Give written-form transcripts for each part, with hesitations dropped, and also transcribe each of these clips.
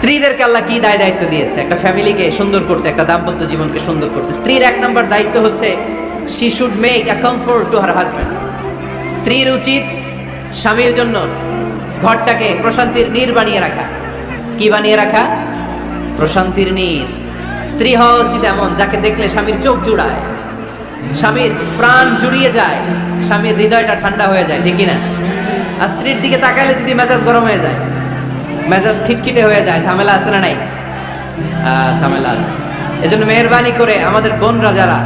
স্ত্রীদেরকে আল্লাহ কি দায়িত্ব দিয়েছে একটা ফ্যামিলিকে সুন্দর করতে, একটা দাম্পত্য জীবনকে সুন্দর করতে। স্ত্রীর এক নম্বর দায়িত্ব হচ্ছে she should make a comfort to her husband. স্ত্রীর উচিত স্বামীর জন্য ঘরটাকে প্রশান্তির নীর বানিয়ে রাখা। কি বানিয়ে রাখা? প্রশান্তির নীর। স্ত্রী হওয়া উচিত এমন যাকে দেখলে স্বামীর চোখ জুড়ায়, স্বামীর প্রাণ জুড়িয়ে যায়, স্বামীর হৃদয়টা ঠান্ডা হয়ে যায়, ঠিক কিনা? আর স্ত্রীর দিকে তাকালে যদি মেজাজ গরম হয়ে যায়, মেজাজ খিটখিটে হয়ে যায়, ঝামেলা আছে না নাই? ঝামেলা আছে। এজন্য মেহেরবানি করে আমাদের বোনরা যারা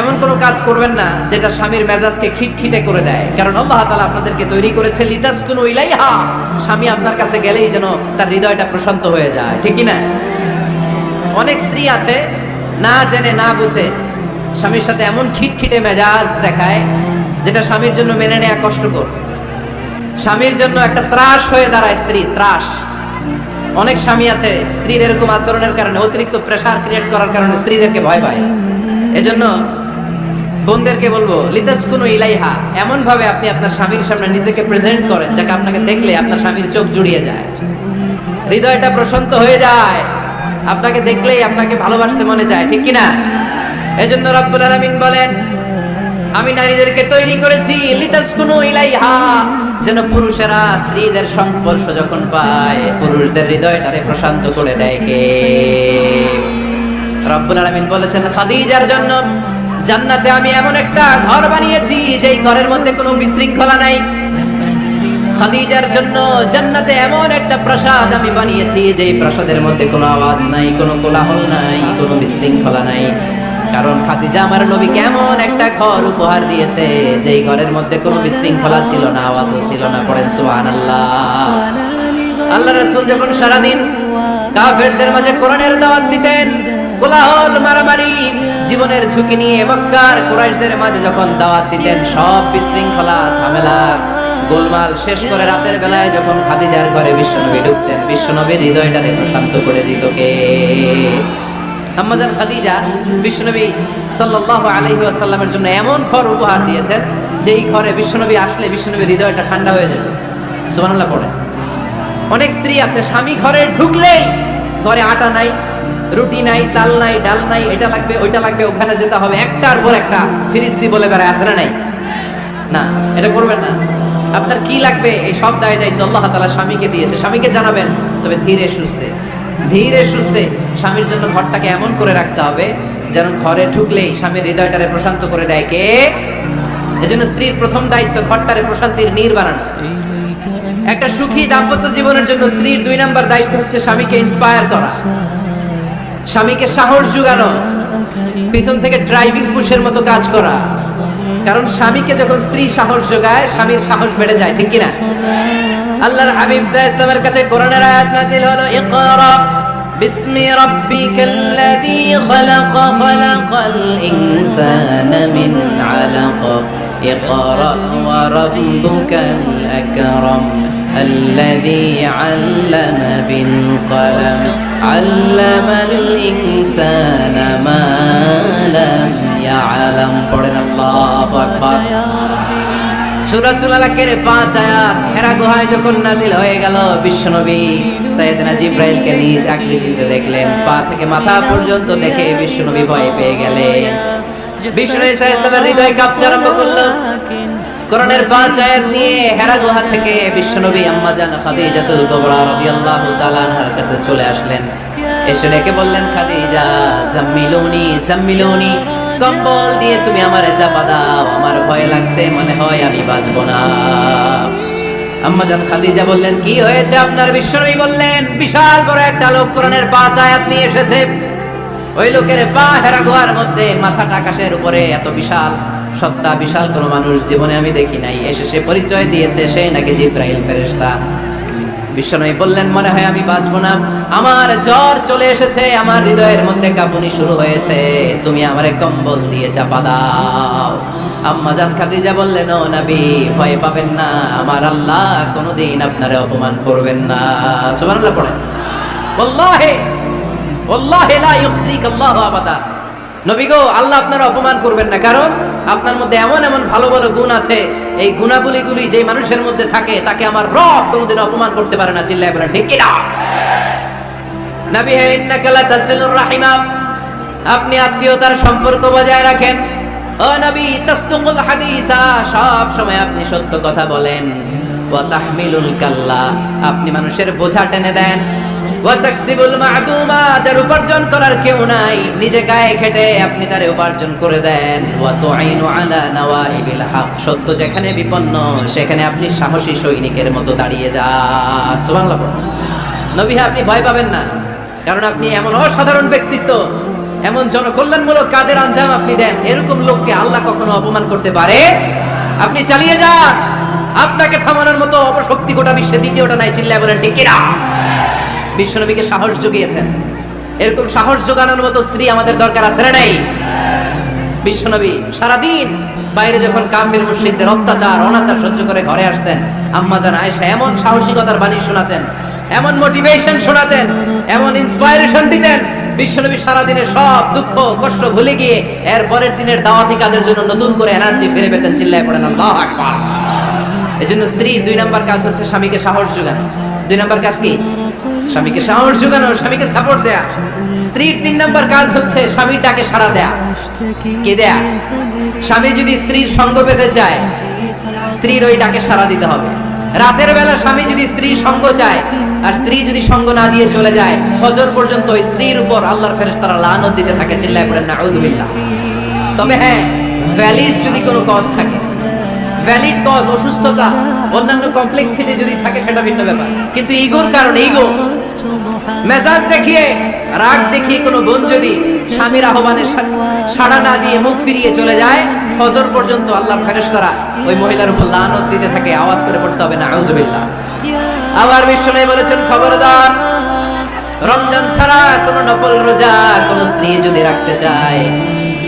এমন কোনো কাজ করবেন না যেটা স্বামীর মেজাজকে খিটখিটে করে দেয়, কারণ আল্লাহ তাআলা আপনাদেরকে তৈরি করেছে লিতাসকুনু ইলাইহা, স্বামী আপনার কাছে গেলেই যেন তার হৃদয়টা প্রশান্ত হয়ে যায়, ঠিক কিনা? অনেক স্ত্রী আছে না জেনে না বুঝে স্বামীর সাথে এমন খিটখিটে মেজাজ দেখায় যেটা স্বামীর জন্য মেনে নেওয়া কষ্টকর, স্বামীর জন্য একটা ত্রাস হয়ে দাঁড়ায়। স্ত্রী ত্রাস। অনেক স্বামী আছে স্ত্রীর এরকম আচরণের কারণে, অতিরিক্ত প্রেসার ক্রিয়েট করার কারণে স্ত্রীদেরকে ভয় পায়। এজন্য বোনদেরকে বলবো লিতাসকুনু ইলাইহা, এমন ভাবে আপনি আপনার স্বামীর সামনে নিজেকে প্রেজেন্ট করেন যাকে আপনাকে দেখলে আপনার স্বামীর চোখ জুড়িয়ে যায়, হৃদয়টা প্রশান্ত হয়ে যায়, আপনাকে দেখলেই আপনাকে ভালোবাসতে মনে চায়, ঠিক কিনা? এজন্য রব্বুল আলামিন বলেন আমি নারীদেরকে তৈরি করেছি লিতাসকুনু ইলাইহা, যেন পুরুষেরা স্ত্রীদের সংস্পর্শ যখন পায় পুরুষদের হৃদয়টারে প্রশান্ত করে দেয়। কে? রব্বুল আলামিন বলেছেন খাদিজার জন্য জান্নাতে আমি এমন একটা ঘর বানিয়েছি যেই ঘরের মধ্যে কোনো বিশৃঙ্খলা নাই। খাদিজার জন্য জান্নাতে এমন একটা প্রাসাদ আমি বানিয়েছি যেই প্রাসাদের মধ্যে কোনো আওয়াজ নাই, কোনো কোলাহল নাই, কোনো বিশৃঙ্খলা নাই। কারণ খাদিজা আমার নবীকে এমন একটা ঘর উপহার দিয়েছে যেই ঘরের মধ্যে কোনো বিশৃঙ্খলা ছিল না, আওয়াজও ছিল না। পড়েন সুবহানাল্লাহ। আল্লাহ রাসূল যখন সারাদিন কাফেরদের মাঝে কোরআনের দাওয়াত দিতেন, কোলাহল মারামারি জীবনের ঝুঁকি নিয়ে মক্কার কুরাইশদের মাঝে যখন দাওয়াত দিতেন, সব বিশৃঙ্খলা ঝামেলা গোলমাল শেষ করে রাতের বেলায় যখন খাদিজার ঘরে বিশ্বনবী ঢুকতেন, বিশ্বনবীর হৃদয়টাকে প্রশান্ত করে দিত কে? আম্মাজান খাদিজা বিশ্বনবী সাল্লাল্লাহু আলাইহি ওয়াসাল্লামের জন্য এমন ঘর উপহার দিয়েছেন যেই ঘরে বিশ্বনবী আসলে বিশ্বনবীর হৃদয়টা ঠান্ডা হয়ে যেত। সুবহানাল্লাহ পড়ে। অনেক স্ত্রী আছে স্বামী ঘরে ঢুকলেই ঘরে আটা নাই, রুটি নাই, চাল নাই, ডাল নাই, এটা লাগবে ওইটা লাগবে, ওখানে যেতে হবে, একটার পর একটা ফিরিস্তি বলে বেড়ায়, আছে না নাই? না, এটা করবেন না। আপনার কি লাগবে এই সব দায়িত্ব আল্লাহ তাআলা স্বামীকে দিয়েছে। স্বামীকে জানাবেন, তবে ধীরে সুস্থে ধীরে সুস্থে স্বামীর জন্য ঘরটাকে এমন করে রাখতে হবে যেন ঘরে ঢুকলেই স্বামীর হৃদয়টারে প্রশান্ত করে দেয়। কে? এজন্য স্ত্রীর প্রথম দায়িত্ব ঘরটারে প্রশান্তির নীর বানানো। একটা সুখী দাম্পত্য জীবনের জন্য স্ত্রীর 2 নাম্বার দায়িত্ব হচ্ছে স্বামীকে ইন্সপায়ার করা, স্বামীকে সাহস জোগানো, পিছন থেকে ড্রাইভিং পুশের মতো কাজ করা। কারণ স্বামীকে যখন স্ত্রী সাহস যোগায় স্বামীর সাহস বেড়ে যায়, ঠিক কিনা? আল্লাহর হাবিব সাল্লাল্লাহু আলাইহি ওয়াসাল্লামের কাছে কোরআনের আয়াত নাযিল হলো, ইকরা বিসমি রাব্বিকাল্লাযী খালাক খালাকাল ইনসানা মিন আলাক ইকরা ওয়া রাব্বুকাল আকরাম আল্লাযী আল্লামা বিল কলম আল্লামাল ইনসানা মা লাম ইয়ালাম। পড়েন আল্লাহু আকবার। সূরাতুল আলাকের 5 আয়াত হেরা গুহায় যখন নাজিল হয়ে গেল, বিশ্বনবী সাইয়েদনা জিবরাইলকে নিজ আকৃতিতে দেখলেন, পা থেকে মাথা পর্যন্ত দেখে বিশ্বনবী ভয় পেয়ে গেলেন। বিশ্বনবী সাল্লাল্লাহু আলাইহি ওয়াসাল্লামের হৃদয় কাঁপতে আরম্ভ করলো। কোরআনের 5 আয়াত নিয়ে হেরা গুহা থেকে বিশ্বনবী আম্মাজান খাদিজাতুল কুবরা রাদিয়াল্লাহু তাআলা আনহার কাছে চলে আসলেন। এসে ডেকে বললেন, খাদিজা জাম্মিলুনি জাম্মিলুনি, কম্বল দিয়ে তুমি আমারে চাপা দাও, আমার ভয় লাগছে, মনে হয় আমি বাঁচবো না। আম্মাজান খাদিজা বললেন, কি হয়েছে আপনার? বিশ্বনবী বললেন, বিশাল বড় একটা লোক কোরআনের 5 আয়াত নিয়ে এসেছে। ওই লোকের পা হেরা গুহার মধ্যে, মাথাটা আকাশের উপরে, এত বিশাল সত্তা, বিশাল কোনো মানুষ জীবনে আমি দেখি নাই। এসে সে পরিচয় দিয়েছে সে নাকি জিবরাইল ফেরেশতা। বিশ্বনবী বললেন, মনে হয় আমি বাঁচবো না, আমার জ্বর চলে এসেছে, আমার হৃদয়ের মধ্যে কাঁপুনি শুরু হয়েছে, তুমি আমারে কম্বল দিয়ে চাপা দাও। আম্মাজান খাদিজা বললেন, ও নবী ভয় পাবেন না, আমার আল্লাহ কোনোদিন আপনারে অপমান করবেন না। সুবহানাল্লাহ পড়েন। ওয়াল্লাহি ওয়াল্লাহি লা ইউখজিক আল্লাহু আবাদা। নবী গো, আল্লাহ আপনার অপমান করবেন না, কারণ আপনার মধ্যে এমন এমন ভালো ভালো গুণ আছে, এই গুণাবলীগুলি যে মানুষের মধ্যে থাকে তাকে আমার রব কোনোদিন অপমান করতে পারে না। চিল্লায় বলেন ঠিক কিনা? নবী হে ইন্নাকা লাতাসিলুর রাহিমা, আপনি আত্মীয়তার সম্পর্ক বজায় রাখেন। ও নবী তাসদুকুল হাদিসা, সব সময় আপনি সত্য কথা বলেন। ওয়া তাহমিলুল কাল্লা, আপনি মানুষের বোঝা টেনে দেন। ওয়া তাকসিবুল মা'দুমা, যার উপার্জন করার কেউ নাই, নিজে গায়ে খেটে আপনি তারে উপার্জন করে দেন। ওয়া তুঈনু আলা নাওয়াইবিল হক, সত্য যেখানে বিপন্ন সেখানে আপনি সাহসী সৈনিকের মতো দাঁড়িয়ে যান। সুবহানাল্লাহ। নবী আপনি ভয় পাবেন না, কারণ আপনি এমন অসাধারণ ব্যক্তিত্ব, এমন জনকল্যাণমূলক কাজের আঞ্জাম আপনি দেন, এরকম লোককে আল্লাহ কখনো অপমান করতে পারে? আপনি চালিয়ে যান, আপনাকে থামানোর মতো অপশক্তি গোটা বিশ্বে দ্বিতীয়টা নাই। চিল্লায় বলেন ঠিক কিনা? বিশ্বনবীকে সাহস জুগিয়েছেন, এরকম সাহস জোগানোর মতো স্ত্রী আমাদের দরকার আছে না নাই? বিশ্বনবী সারাদিন বাইরে যখন কাফির মুশরিকদের অত্যাচার অনাচার সহ্য করে ঘরে আসতেন, আম্মা জান আয়েশা এমন সাহসিকতার বাণী শোনাতেন, এমন মোটিভেশন শোনাতেন, এমন ইন্সপায়ারেশন দিতেন, বিশ্বনবী সারাদিনের সব দুঃখ কষ্ট ভুলে গিয়ে এর পরের দিনের দাওয়াতি কাজের জন্য নতুন করে এনার্জি ফিরে পেতেন। চিল্লায় পড়েন আল্লাহু আকবার। এজন্য স্ত্রীর 2 নাম্বার কাজ হচ্ছে স্বামীকে সাহস যোগানো। 2 নাম্বার কাজ কি? স্বামীকে সাহস যোগানো, স্বামীকে সাপোর্ট দেয়া। স্ত্রীর 3 নাম্বার কাজ হচ্ছে স্বামীর ডাকে সাড়া দেয়া। কে দেয়া? স্বামী যদি স্ত্রীর সঙ্গ পেতে চায়, স্ত্রীর ওই ডাকে সাড়া দিতে হবে। রাতের বেলা স্বামী যদি স্ত্রীর সঙ্গ চায় আর স্ত্রী যদি সঙ্গ না দিয়ে চলে যায়, ফজর পর্যন্ত স্ত্রীর উপর আল্লাহর ফেরেশতারা লানত দিতে থাকে। চিল্লায় পড়েন নাউযুবিল্লাহ। তবে হ্যাঁ, ভ্যালিড যদি কোনো কজ থাকে, ভ্যালিড কজ, অসুস্থতা, অন্যান্য কমপ্লেক্সিটি যদি থাকে সেটা ভিন্ন ব্যাপার। কিন্তু ইগোর কারণে, ইগো, মেজাজ দেখিয়ে, রাগ দেখিয়ে কোনো বোন যদি স্বামীর আহ্বানে সাড়া না দিয়ে মুখ ফিরিয়ে চলে যায়, ফজর পর্যন্ত আল্লাহর ফেরেশতারা ওই মহিলার উপর লানত দিতে থাকে। আওয়াজ করে পড়তে হবে নাউযুবিল্লাহ। আবার বিশ্বনবী বলেছেন, খবরদার, রমজান ছাড়া কোনো নফল রোজা কোনো স্ত্রী যদি রাখতে চায়,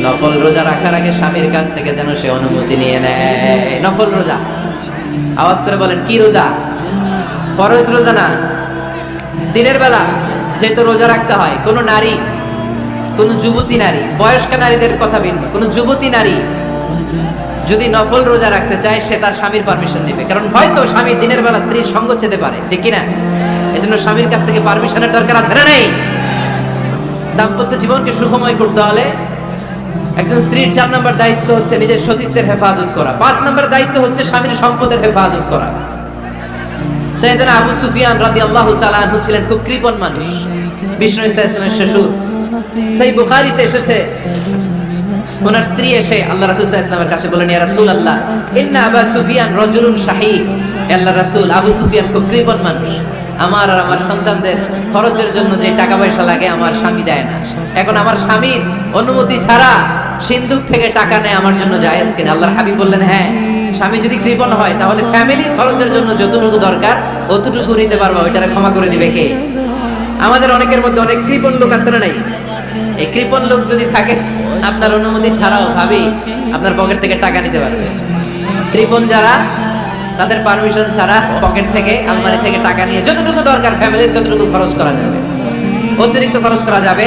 নফল রোজা রাখার আগে স্বামীর কাছ থেকে যেন সে অনুমতি নিয়ে নেয়। নফল রোজা, আওয়াজ করে বলেন কি রোজা? ফরজ রোজা না। দিনের বেলা যেহেতু রোজা রাখতে হয়, কোন নারী, কোন যুবতী নারী, বয়স্ক নারীদের কথা ভিন্ন, কোন যুবতী নারী যদি নফল রোজা রাখতে চায়, সে তার স্বামীর পারমিশন নেবে। কারণ হয়তো স্বামী দিনের বেলা স্ত্রীর সঙ্গ চেতে পারে, ঠিক কিনা? এজন্য স্বামীর কাছ থেকে পারমিশনের দরকার আছে না নেই? দাম্পত্য জীবনকে সুখময় করতে হলে একজন স্ত্রীর 4 নম্বর দায়িত্ব হচ্ছে নিজের সতীত্বের হেফাজত করা। 5 নম্বর দায়িত্ব হচ্ছে স্বামীর সম্পদের হেফাজত করা। সাইয়েদনা আবু সুফিয়ান রাদিয়াল্লাহু তাআলা আনহু ছিলেন খুব কৃপণ মানুষ, বিষ্ণু ইসা ইসলামের শ্বশুর। সেই বুখারীতে এসেছে, ওনার স্ত্রী এসে আল্লাহ রাসূল সাল্লাল্লাহু আলাইহি ওয়াসাল্লামের কাছে বলেন, ইয়া রাসূলুল্লাহ, ইন্না আবা সুফিয়ান রাজুলুন শাহী। আল্লাহর রাসূল, আবু সুফিয়ান খুব কৃপণ মানুষ, আমার আর আমার সন্তানদের খরচের জন্য যে টাকা পয়সা লাগে আমার স্বামী দেয় না। এখন আমার স্বামীর অনুমতি ছাড়া সিন্ধুক থেকে টাকা নেয় আমার জন্য জায়েজ কিনা? আল্লাহর হাবিব বললেন, হ্যাঁ, স্বামী যদি কৃপণ হয় তাহলে ফ্যামিলির খরচের জন্য যতটুকু দরকার অতটুকু নিতে পারবা, ওইটারে ক্ষমা করে দিবে কে? আমাদের অনেকের মধ্যে অনেক কৃপণ লোক আছে না নাই? এই কৃপণ লোক যদি থাকে, আপনার অনুমতি ছাড়াও ভাবি আপনার পকেট থেকে টাকা নিতে পারবে। কৃপণ যারা, তাদের পারমিশন ছাড়া পকেট থেকে, আলমারি থেকে টাকা নিয়ে যতটুকু দরকার ফ্যামিলির ততটুকু খরচ করা যাবে, অতিরিক্ত খরচ করা যাবে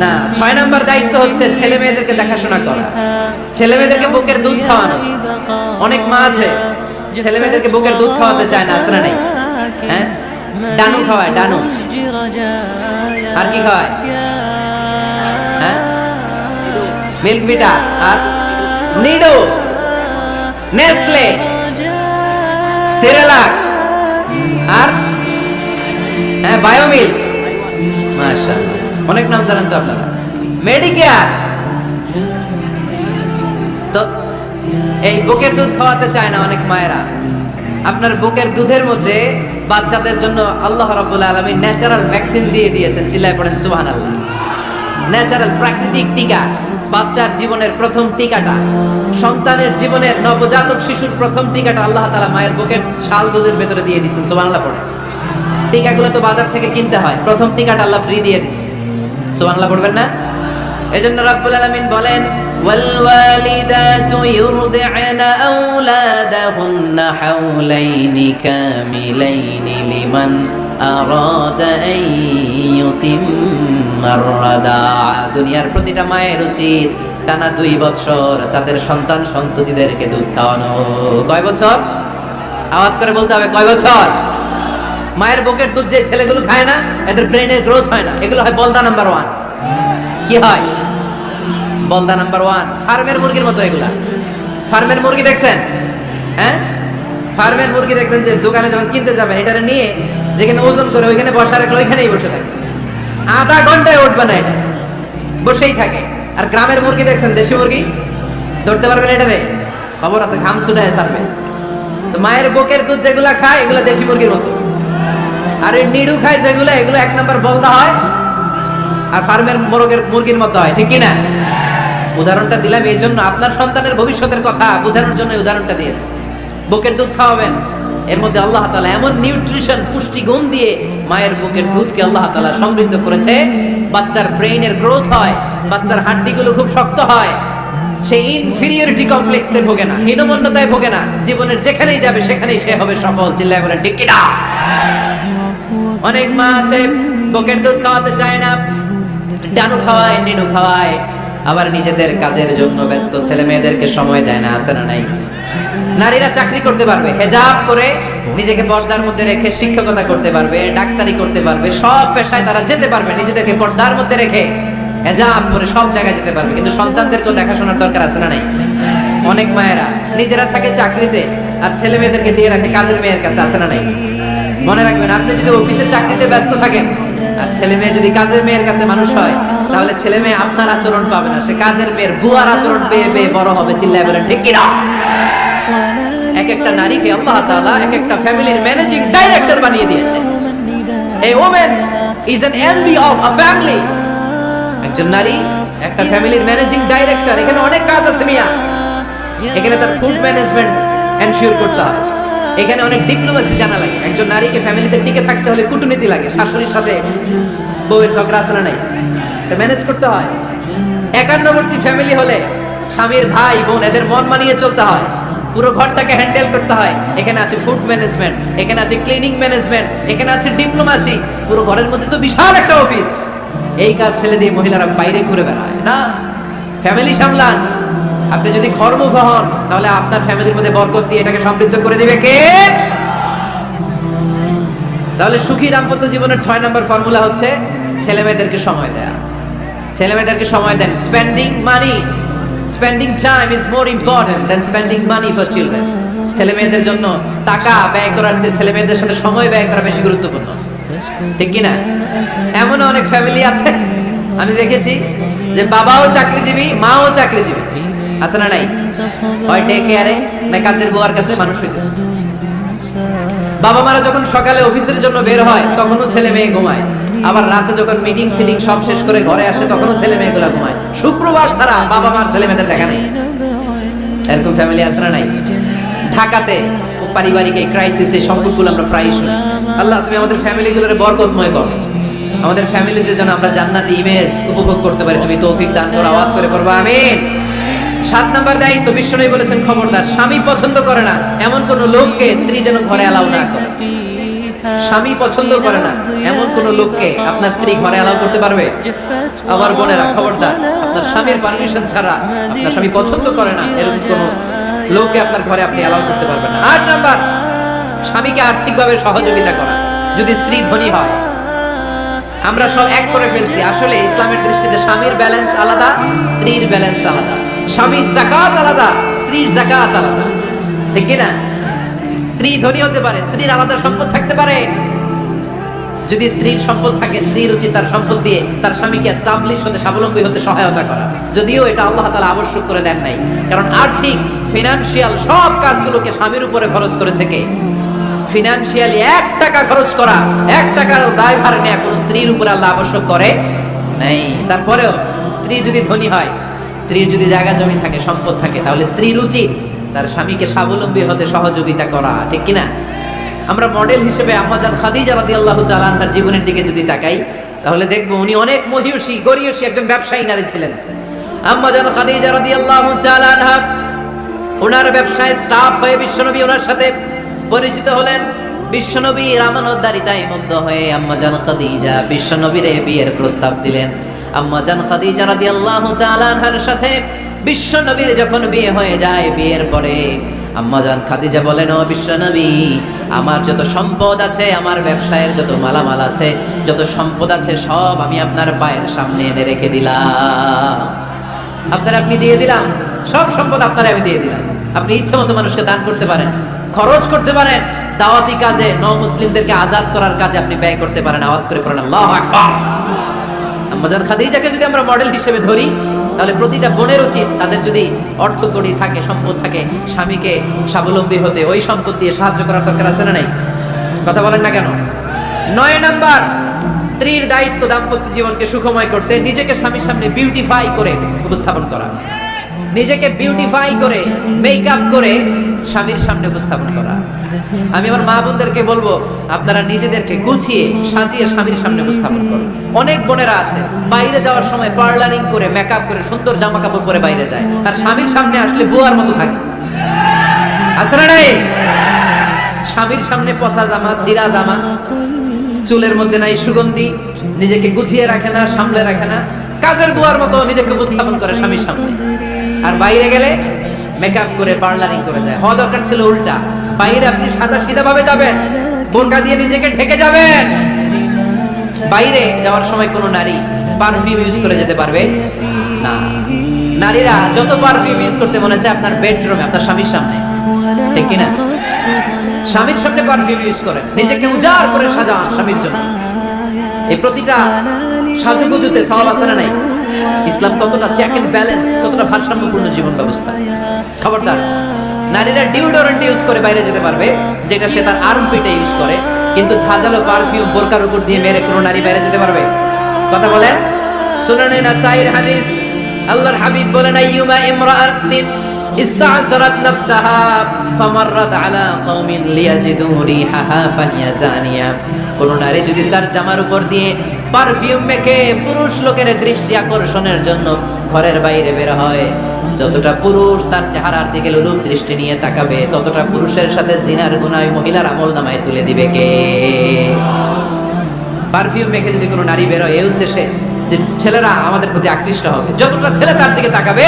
না। 6 নম্বর দায়িত্ব হচ্ছে ছেলে মেয়েদেরকে দেখাশোনা করা, ছেলে মেয়েদেরকে বুকের দুধ খাওয়ানো। অনেক মা আছে ছেলে মেয়েদেরকে বুকের দুধ খাওয়াতে চায় না, আসলে নাই? হ্যাঁ, ডানু খাওয়ায়, ডানু। আর কি খাওয়ায়? হ্যাঁ, মিল্ক বিটা, আর নিডো, নেসলে, সেরেলাক, আর হ্যাঁ বায়োমিল। মাশাআল্লাহ, অনেক নাম জানেন তো আপনারা। মেডিকেয়ার। তো এই বুকের দুধ খাওয়াতে চায় না অনেক মায়েরা। আপনার বুকের দুধের মধ্যে বাচ্চাদের জন্য আল্লাহ রাব্বুল আলামিন ন্যাচারাল ভ্যাকসিন দিয়ে দিয়েছেন। চিল্লায় পড়েন সুবহানাল্লাহ। ন্যাচারাল, প্রাকৃতিক টিকা, বাচ্চার জীবনের প্রথম টিকাটা, সন্তানের জীবনের নবজাতক শিশুর প্রথম টিকাটা আল্লাহ তাআলা মায়ের বুকের শাল দুধের ভেতরে দিয়ে দিয়েছেন। সুবহানাল্লাহ পড়ে। টিকাগুলো তো বাজার থেকে কিনতে হয়, প্রথম টিকাটা আল্লাহ ফ্রি দিয়ে দিয়েছে। সুবহানাল্লাহ পড়বেন না? এজন্য রাব্বুল আলামিন বলেন, ওয়াল ওয়ালিদাতু ইউরদি'না আওলাদাহুন্না হাওলাইনি কামিলাইনি লিমান আরাদা আন ইউতিম্মার রাদাআ। দুনিয়ার প্রতিটা মায়ের উচিত টানা 2 বছর তাদের সন্তান সন্ততিদেরকে দুধ খাওয়ানো। কয় বছর? আওয়াজ করে বলতে হবে, কয় বছর? মায়ের বুকের দুধ যে ছেলেগুলো খায় না, এদের ব্রেনের গ্রোথ হয় না। এগুলো হয় বলদা নাম্বার 1। কি হয়? বলদা নাম্বার 1। ফার্মের মুরগির মতো এগুলা। ফার্মের মুরগি দেখছেন? হ্যাঁ, ফার্মের মুরগি দেখবেন যে দোকানে যখন কিনতে যাবেন, এটারে নিয়ে যেখানে ওজন করে ওইখানে বসা রাখলে ওইখানেই বসে থাকে, আধা ঘন্টায় উঠবে না, এটা বসেই থাকে। আর গ্রামের মুরগি দেখছেন, দেশি মুরগি, ধরতে পারবেন এটারে? খবর আছে, ঘাম ছুটায় ছাড়বে। তো মায়ের বুকের দুধ যেগুলা খায় এগুলা দেশি মুরগির মতো, আর এই নিডু খায় যেগুলো, এগুলো 1 নাম্বার বলদা হয়, আর ফার্মের মুরগির মতো হয়। ঠিক কিনা? উদাহরণটা দিলাম এই জন্য, আপনার সন্তানের ভবিষ্যতের কথা বোঝানোর জন্য উদাহরণটা দিয়েছে। বুকের দুধ খাওয়াবেন, এর মধ্যে আল্লাহ তাআলা এমন নিউট্রিশন, পুষ্টিগুণ দিয়ে মায়ের বুকের দুধকে আল্লাহ তাআলা সমৃদ্ধ করেছে, বাচ্চার ব্রেইনের গ্রোথ হয়, বাচ্চার হাড্ডিগুলো খুব শক্ত হয়, সে ইনফিরিয়রিটি কমপ্লেক্সে ভোগে না, হীনমন্যতায় ভোগে না, জীবনের যেখানেই যাবে সেখানেই সে হবে সফল। চিল্লায় বলেন ঠিক কিনা? অনেক মা আছে বুকের দুধ খাওয়াতে চায় না, ডানু খাওয়ায়, নিনু খাওয়ায়, আবার নিজেদের কাজের জন্য ব্যস্ত, ছেলে মেয়েদেরকে সময় দেয় না। আছে না নাই? নারীরা চাকরি করতে পারবে, হেজাব করে নিজেকে পর্দার মধ্যে রেখে শিক্ষকতা করতে পারবে, ডাক্তারি করতে পারবে, সব পেশায় তারা যেতে পারবে, নিজেদেরকে পর্দার মধ্যে রেখে হেজাব করে সব জায়গায় যেতে পারবে। কিন্তু সন্তানদেরকেও দেখাশোনার দরকার আছে না নাই? অনেক মায়েরা নিজেরা থাকে চাকরিতে আর ছেলে মেয়েদেরকে দিয়ে রাখে কাজের মেয়ের কাছে। আছে না নাই? মনে রাখবেন, আপনি যদি অফিসে চাকরিতে ব্যস্ত থাকেন আর ছেলে মেয়ে যদি কাজের মেয়ের কাছে মানুষ হয়, তাহলে ছেলে মেয়ে আপনার আচরণ পাবে না, সে কাজের মেয়ের বুয়ার আচরণ পেয়ে পেয়ে বড় হবে। চিল্লায় বলেন ঠিক কিনা? এক একটা নারীকে আল্লাহ তাআলা এক একটা ফ্যামিলির ম্যানেজিং ডাইরেক্টর বানিয়ে দিয়েছে। A woman is an envy of a family. একজন নারী একটা ফ্যামিলির ম্যানেজিং ডাইরেক্টর। এখানে অনেক কাজ আছে মিয়া। এখানে তার ফুড ম্যানেজমেন্ট এনশিওর করতে হয়, এখানে অনেক ডিপ্লোমেসি জানা লাগে। একজন নারীকে ফ্যামিলিতে টিকে থাকতে হলে কূটনীতি লাগে, শাশুড়ির সাথে বউয়ের ঝগড়া আছে না নাই, এটা ম্যানেজ করতে হয়। একান্নবর্তী ফ্যামিলি হলে স্বামীর ভাই বোন এদের মন মানিয়ে চলতে হয়, পুরো ঘরটাকে হ্যান্ডেল করতে হয়। এখানে আছে ফুড ম্যানেজমেন্ট, এখানে আছে ক্লিনিং ম্যানেজমেন্ট, এখানে আছে ডিপ্লোমেসি। পুরো ঘরের মধ্যে তো বিশাল একটা অফিস। এই কাজ ফেলে দিয়ে মহিলারা বাইরে ঘুরে বেড়ায় না। ফ্যামিলি সামলান। আপনি যদি কর্মঠ হন তাহলে আপনার ফ্যামিলির মধ্যে বরকত দিয়ে এটাকে সমৃদ্ধ করে দিবে কে? তাহলে সুখী দাম্পত্য জীবনের 6 নম্বর ফর্মুলা হচ্ছে ছেলে মেয়েদেরকে সময় দেয়া। ছেলে মেয়েদেরকে সময় দেন। Spending money, spending time is more important than spending money for children. ছেলে মেয়েদের জন্য টাকা ব্যয় করার চেয়ে ছেলে মেয়েদের সাথে সময় ব্যয় করা বেশি গুরুত্বপূর্ণ। ঠিক কিনা? এমন অনেক ফ্যামিলি আছে আমি দেখেছি যে বাবাও চাকরিজীবী, মাও চাকরিজীবী। আছে না নাই? হয় ডে কেয়ারে না কাজের বুয়ার কাছে মানুষ হইতেছে। বাবা মারা যখন সকালে অফিসের জন্য বের হয় তখনও ছেলে মেয়ে ঘুমায়, আবার রাতে যখন মিটিং সিটিং সব শেষ করে ঘরে আসে তখনও ছেলে মেয়েগুলো ঘুমায়। শুক্রবার ছাড়া বাবা মার ছেলে মেয়েদের দেখা নেই। এরকম ফ্যামিলি আছে না নাই? ঢাকাতে পারিবারিক এই ক্রাইসিস, এই সংকটগুলো আমরা প্রায়ই শুনি। আল্লাহ তুমি আমাদের ফ্যামিলিগুলোরে বরকতময় করো, আমাদের ফ্যামিলিতে যেন আমরা জান্নাতি ইমেজ উপভোগ করতে পারি, তুমি তৌফিক দান করো। আওয়াজ করে পড়বো আমিন। 7 নম্বর দায়িত্ব, বিশ্বনবী বলেছেন খবরদার, স্বামী পছন্দ করে না এমন কোন লোককে স্ত্রী যেন ঘরে অ্যালাউ না করে। স্বামী পছন্দ করে না এমন কোন লোককে আপনার স্ত্রী ঘরে অ্যালাউ করতে পারবে? আমার বোনেরা খবরদার, আপনার স্বামীর পারমিশন ছাড়া, আপনার স্বামী পছন্দ করে না এরকম কোন লোককে আপনার ঘরে আপনি অ্যালাউ করতে পারবেন না। 8 নাম্বার, স্বামীকে আর্থিকভাবে সহযোগিতা করা, যদি স্ত্রী ধনী হয়। আমরা সব এক করে ফেলছি, আসলে ইসলামের দৃষ্টিতে স্বামীর ব্যালেন্স আলাদা, স্ত্রীর ব্যালেন্স আলাদা। স্বামীর যাকাত আলাদা, স্ত্রীর যাকাত আলাদা। ঠিক কি না? স্ত্রী ধনী হতে পারে, স্ত্রীর আলাদা সম্পদ থাকতে পারে। যদি স্ত্রীর সম্পদ থাকে, স্ত্রীর উচিত তার সম্পদ দিয়ে তার স্বামীকে এস্টাবলিশ হতে, স্বাবলম্বী হতে সহায়তা করা। যদিও এটা আল্লাহ তাআলা আবশ্যক করে দেন নাই, কারণ আর্থিক ফিনান্সিয়াল সব কাজগুলোকে স্বামীর উপরে খরচ করেছে কে? ফিনান্সিয়ালি 1 টাকা খরচ করা, 1 টাকার দায়ভার নেওয়া কোন স্ত্রীর উপরে আল্লাহ আবশ্যক করে নাই। তারপরেও স্ত্রী যদি ধনী হয়, স্ত্রীর যদি জায়গা জমি থাকে, সম্পদ থাকে, তাহলে স্ত্রীর উচিত তার স্বামীকে স্বাবলম্বী হতে সহযোগিতা করা। ঠিক কিনা? আমরা মডেল হিসেবে আম্মাজান খাদিজা রাদিয়াল্লাহু তাআলা আনহার জীবনের দিকে যদি তাকাই তাহলে দেখব উনি অনেক মহিয়সী, গরিয়সী একজন ব্যবসায়ী নারী ছিলেন। আম্মাজান খাদিজা রাদিয়াল্লাহু তাআলা আনহা ওনার ব্যবসায় স্টাফ হয়ে বিশ্বনবী ওনার সাথে পরিচিত হলেন। বিশ্বনবীর আমানতদারিতায় মুগ্ধ হয়ে আম্মাজান খাদিজা বিশ্বনবীর বিয়ের প্রস্তাব দিলেন। আম্মাজান খাদিজা রাদিয়াল্লাহু তাআলা আনহার সাথে বিশ্বনবীর যখন বিয়ে হয়ে যায়, বিয়ের পরে আম্মা জান খাদিজা বলেন, ও বিশ্বনবী, আমার যত সম্পদ আছে, আমার ব্যবসায়ের যত মালামাল আছে, যত সম্পদ আছে, সব আমি আপনার পায়ের সামনে এনে রেখে দিলাম। আপনি দিয়ে দিলাম, সব সম্পদ আপনারা আমি দিয়ে দিলাম। আপনি ইচ্ছে মতো মানুষকে দান করতে পারেন, খরচ করতে পারেন, দাওয়াতি কাজে, মুসলিমদেরকে আজাদ করার কাজে আপনি ব্যয় করতে পারেন। আওয়াজ করে পড়েন আল্লাহু আকবার। আম্মাজান খাদিজাকে যদি আমরা মডেল হিসেবে ধরি, তাহলে প্রতিটা বোনের উচিত তাদের যদি অর্থ কড়ি থাকে, সম্পদ থাকে, স্বামীকে স্বাবলম্বী হতে ওই সম্পদ দিয়ে সাহায্য করার দরকার আছে না নাই? কথা বলেন না কেন? 9 নাম্বার, স্ত্রীর দায়িত্ব দাম্পত্য জীবনকে সুখময় করতে নিজেকে স্বামীর সামনে বিউটিফাই করে উপস্থাপন করা। নিজেকে বিউটিফাই করে, মেকআপ করে স্বামীর সামনে উপস্থাপন করা। আমি আমার মা বোনদেরকে বলবো, আপনারা নিজেদেরকে গুছিয়ে সাজিয়ে স্বামীর সামনে উপস্থাপন করুন। অনেক বোনেরা আছে বাইরে যাওয়ার সময় পার্লারিং করে, মেকআপ করে, সুন্দর জামা কাপড় পরে বাইরে যায়, আর স্বামীর সামনে আসলে বুয়ার মতো থাকে। আছে না নাই? স্বামীর সামনে পচা জামা, ছিঁড়া জামা, চুলের মধ্যে নাই সুগন্ধি, নিজেকে গুছিয়ে রাখে না, সামলে রাখে না, কাজের বুয়ার মতো নিজেকে উপস্থাপন করে স্বামীর সামনে। আর বাইরে গেলে মেকআপ করে, পার্লারিং করে যায়। হওয়া দরকার ছিল উল্টা। বাইরে আপনি সাদা সিধা ভাবে যাবেন, বোরকা দিয়ে নিজেকে ঢেকে যাবেন। বাইরে যাওয়ার সময় কোনো নারী পারফিউম ইউজ করে যেতে পারবে না। নারীরা যত পারফিউম ইউজ করতে মনে চায় আপনার বেডরুমে, আপনার স্বামীর সামনে, ঠিক কিনা? স্বামীর সামনে পারফিউম ইউজ করেন, নিজেকে উজাড় করে সাজান স্বামীর জন্য। এই প্রতিটা সাজুগুজুতে সওয়াব আছে না নাই? ইসলাম কতটা চেক এন্ড ব্যালেন্স, কতটা ভারসাম্যপূর্ণ জীবন ব্যবস্থা। খবরদার, নারীরা ডিওডোরেন্ট ইউজ করে বাইরে যেতে পারবে, যেটা সে তার আর্মপিটে ইউজ করে, কিন্তু ঝাঁঝালো পারফিউম বোরকার উপর দিয়ে মেরে কোনো নারী বাইরে যেতে পারবে? কথা বলেন। সুনানে নাসাইর হাদিস, আল্লাহর হাবিব বলেন, আইয়ুমা ইমরাআতিন ইস্তা'জারাত নাফসাহা ফামাররাত আলা কওমিন লিয়াজিদু রিহাহা ফাহিয়া জানিয়া। কোন নারী যদি তার জামার উপর দিয়ে পারফিউম মেখে পুরুষ লোকের দৃষ্টি আকর্ষণের জন্য ঘরের বাইরে বের হয়, যতটা পুরুষ তার চেহারার দিকে লোলুপ দৃষ্টি নিয়ে তাকাবে, ততটা পুরুষের সাথে জিনার গুনাহ মহিলার আমলনামায় তুলে দিবে কে? পারফিউম মেখে যদি কোনো নারী বের হয় এই উদ্দেশ্যে যে ছেলেরা আমাদের প্রতি আকৃষ্ট হবে, যতটা ছেলে তার দিকে তাকাবে,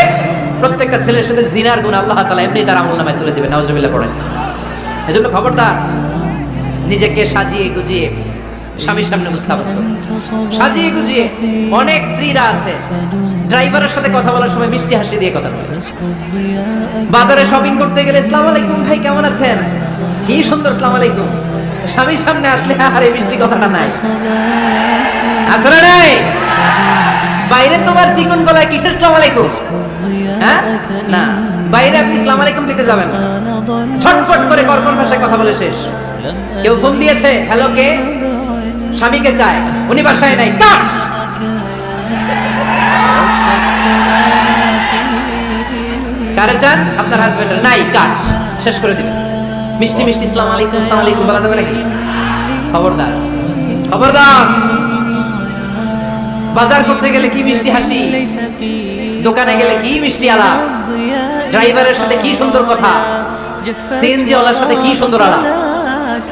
প্রত্যেকটা ছেলের সাথে জিনার গুনাহ আল্লাহ তাআলা এমনি তার আমলনামায় তুলে দিবে। নাউজুবিল্লাহ পড়েন। এজন্য খবরদার, নিজেকে সাজিয়ে গুজিয়ে স্বামীর সামনে উপস্থাপন করুন। সাজিয়ে গুজিয়ে অনেক স্ত্রীরা আছে ড্রাইভারের সাথে কথা বলার সময় মিষ্টি হাসি দিয়ে কথা বলে। বাজারে শপিং করতে গেলে আসসালামু আলাইকুম ভাই, কেমন আছেন? কি সুন্দর আসসালামু আলাইকুম। স্বামীর সামনে আসলে আর এই মিষ্টি কথাটা নাই। আসলে নাই। বাইরে তোমার চিকন গলায় কিসের আসসালামু আলাইকুম? হ্যাঁ না, বাইরে আপনি আসসালামু আলাইকুম দিতে যাবেন না, ছটফট করে কর্কশ ভাষায় কথা বলে শেষ। কেউ ফোন দিয়েছে, হ্যালো কে? স্বামীকে চায়, উনি বাসায় নাই, কাট। কারে চান? আপনার হাজবেন্ডের, নাই, কাট, শেষ করে দিবেন। মিষ্টি মিষ্টি আসসালামু আলাইকুম, আসসালামু আলাইকুম বলা যাবে নাকি? খবরদার, খবরদার। বাজার করতে গেলে কি মিষ্টি হাসি, দোকানে গেলে কি মিষ্টি আলাপ, ড্রাইভারের সাথে কি সুন্দর কথা, সিএনজি ওয়ালার সাথে কি সুন্দর আলাপ,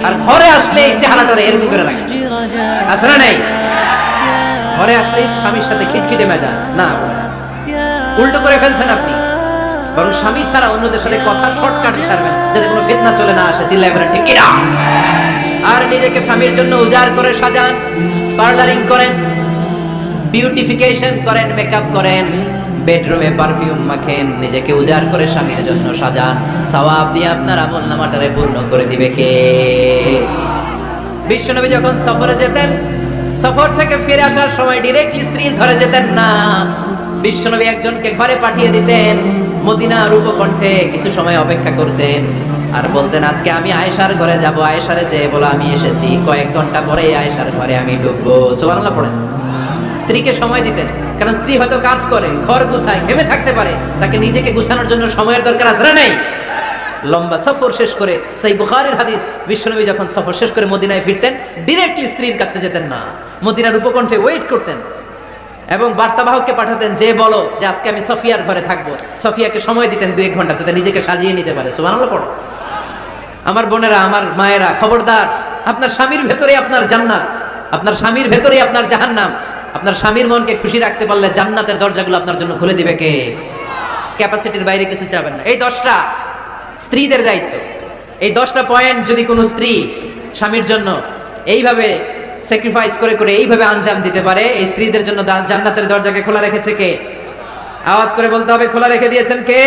আর ঘরে আসলে এই চেহারাটা এরকম করে রাখে। আসলে নাই, ঘরে আসলে স্বামীর সাথে খিটখিটে মেজাজ না, উল্টো করে ফেলছেন আপনি। বরং স্বামী ছাড়া অন্যদের সাথে কথা শর্টকাটে সারবেন, যাতে কোনো ফিতনা চলে না আসে। চিল্লায় বলেন ঠিক কিনা? আর নিজেকে স্বামীর জন্য উজাড় করে সাজান, পার্লারিং করেন, বিউটিফিকেশন করেন, মেকআপ করেন, বেডরুমে পারফিউম মাখেন, নিজেকে উজাড় করে স্বামীর জন্য সাজান। সওয়াব দিয়ে আপনার আমলনামাটারে পূর্ণ করে দিবে কে? বিশ্বনবী যখন সফরে যেতেন, সফর থেকে ফিরে আসার সময় ডিরেক্টলি স্ত্রীর ঘরে যেতেন না। বিশ্বনবী একজনকে ঘরে পাঠিয়ে দিতেন, মদিনার উপকণ্ঠে কিছু সময় অপেক্ষা করতেন, আর বলতেন আজকে আমি আয়েশার ঘরে যাব। আয়েশারে যে বলো আমি এসেছি, কয়েক ঘন্টা পরে আয়েশার ঘরে আমি ঢুকবো। সুবহানাল্লাহ পড়েন। স্ত্রীকে সময় দিতেন, কারণ স্ত্রী হয়তো কাজ করে, ঘর গুছায়, ঘেমে থাকতে পারে, তাকে নিজেকে গুছানোর জন্য সময়ের দরকার আছে না নাই? লম্বা সফর শেষ করে, সেই বুখারীর হাদিস, বিশ্বনবী যখন সফর শেষ করে মদিনায় ফিরতেন, ডিরেক্টলি স্ত্রীর কাছে যেতেন না, মদিনার উপকণ্ঠে ওয়েট করতেন এবং বার্তাবাহককে পাঠাতেন যে বলো যে আজকে আমি সফিয়ার ঘরে থাকবো। সফিয়াকে সময় দিতেন 2-1 ঘন্টা, যাতে নিজেকে সাজিয়ে নিতে পারে। সুবহানাল্লাহ পড়ো। আমার বোনেরা, আমার মায়েরা, খবরদার, আপনার স্বামীর ভেতরে আপনার জান্নাত, আপনার স্বামীর ভেতরে আপনার জাহান্নাম। আপনার স্বামীর মনকে খুশি রাখতে পারলে জান্নাতের দরজাগুলো আপনার জন্য খুলে দিবে কে? ক্যাপাসিটির বাইরে কিছু চাবেন না। এই 10টা স্ত্রীদের দায়িত্ব। এই 10টা পয়েন্ট যদি কোনো স্ত্রী স্বামীর জন্য এইভাবে স্যাক্রিফাইস করে করে এইভাবে আঞ্জাম দিতে পারে, এই স্ত্রীদের জন্য জান্নাতের দরজাকে খোলা রেখেছে কে? আওয়াজ করে বলতে হবে, খোলা রেখে দিয়েছেন কে?